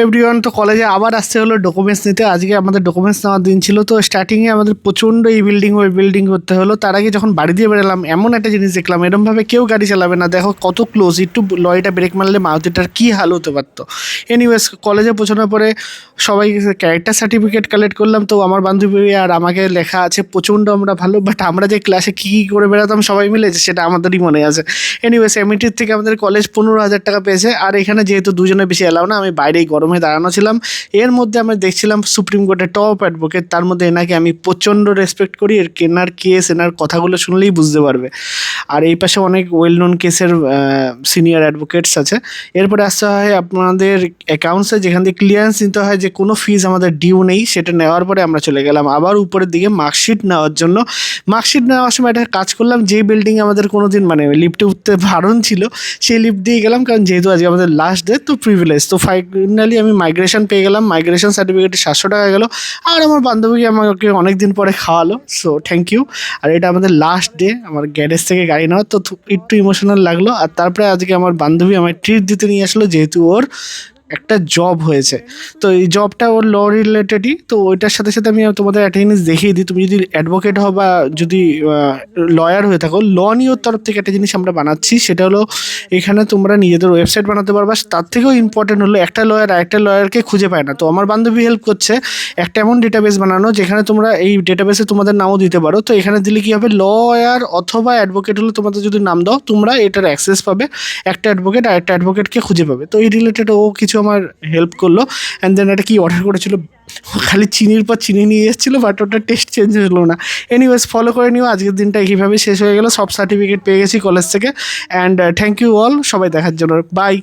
Everyone, তো কলেজে আবার আসতে হলো ডকুমেন্টস নিতে। আজকে আমাদের ডকুমেন্টস নেওয়ার দিন ছিল। তো স্টার্টিংয়ে আমাদের প্রচণ্ড এই বিল্ডিং ওই বিল্ডিং করতে হলো। তার আগে যখন বাড়ি দিয়ে বেরোলাম, এমন একটা জিনিস দেখলাম, এরমভাবে কেউ গাড়ি চালাবে না। দেখো কত ক্লোজ, একটু লরিটা ব্রেক মারলে মারুতিটার কী হাল হতে পারতো। এনিওয়েজ, কলেজে পৌঁছানোর পরে সবাই ক্যারেক্টার সার্টিফিকেট কালেক্ট করলাম। তো আমার বান্ধবী আর আমাকে লেখা আছে প্রচণ্ড আমরা ভালো, বাট আমরা যে ক্লাসে কী কী করে বেড়াতাম সবাই মিলে, সেটা আমাদেরই মনে আছে। এনিওয়েজ, এমইটির থেকে আমাদের কলেজ 15,000 টাকা পেয়েছে। আর এখানে যেহেতু দুজনের বেশি এলাও না, আমি বাইরেই গরমে দাঁড়ানো ছিলাম। এর মধ্যে আমি দেখছিলাম সুপ্রিম কোর্টের টপ অ্যাডভোকেট, তার মধ্যে এনাকে আমি প্রচণ্ড রেসপেক্ট করি। এনার কেস, এনার কথাগুলো শুনলেই বুঝতে পারবে। আর এই পাশে অনেক ওয়েল নোন কেসের সিনিয়র অ্যাডভোকেটস আছে। এরপরে আসতে হয় আপনাদের অ্যাকাউন্টসে, যেখান থেকে ক্লিয়ারেন্স নিতে হয় যে কোনো ফিজ আমাদের ডিউ নেই। সেটা নেওয়ার পরে আমরা চলে গেলাম আবার উপরের দিকে মার্কশিট নেওয়ার জন্য। মার্কশিট নেওয়ার সময় একটা কাজ করলাম, যে বিল্ডিং আমাদের কোনো দিন লিফটে উঠতে বারণ ছিল, সেই লিফট দিয়ে গেলাম, কারণ যেহেতু আজকে আমাদের লাস্ট ডে, তো প্রিভিলেজ। তো ফাইনালি আমি মাইগ্রেশন পেয়ে গেলাম। মাইগ্রেশন সার্টিফিকেটে 700 টাকা গেলো। আর আমার বান্ধবী আমাকে অনেক দিন পরে খাওয়ালো, সো থ্যাংক ইউ। আর এটা আমাদের লাস্ট ডে আমার গ্যারেজ থেকে গাড়ি নেওয়া, তো একটু ইমোশনাল লাগলো। আর তারপরে আজকে আমার বান্ধবী আমায় ট্রিট দিতে নিয়ে আসলো, যেহেতু ওর একটা জব হয়েছে। তো এই জবটা ওর ল রিলেটেডই। তো ওইটার সাথে সাথে আমি তোমাদের একটা জিনিস দেখিয়ে দিই। তুমি যদি অ্যাডভোকেট হও বা যদি লয়ার হয়ে থাকো, ল নিয়োর তরফ থেকে একটা জিনিস আমরা বানাচ্ছি। সেটা হলো, এখানে তোমরা নিজেদের ওয়েবসাইট বানাতে পারবা। তার থেকেও ইম্পর্টেন্ট হলো, একটা লয়ার আরেকটা লয়ারকে খুঁজে পায় না। তো আমার বান্ধবী হেল্প করছে একটা এমন ডেটাবেস বানানো, যেখানে তোমরা এই ডেটাবেসে তোমাদের নামও দিতে পারো। তো এখানে দিলে কী হবে, লয়ার অথবা অ্যাডভোকেট হলো তোমাদের যদি নাম দাও, তোমরা এটার অ্যাক্সেস পাবে। একটা অ্যাডভোকেট আর একটা অ্যাডভোকেটকে খুঁজে পাবে। তো এই রিলেটেড ও কিছু আমার হেল্প করলো। অ্যান্ড দেন একটা কি অর্ডার করেছিল, খালি চিনির পর চিনি নিয়ে এসেছিলো, বাট ওটার টেস্ট চেঞ্জ হলো না। এনিওয়েজ, ফলো করে নিও। আজকের দিনটা কীভাবে শেষ হয়ে গেলো। সব সার্টিফিকেট পেয়ে গেছি কলেজ থেকে। অ্যান্ড থ্যাংক ইউ অল সবাই দেখার জন্য। বাই।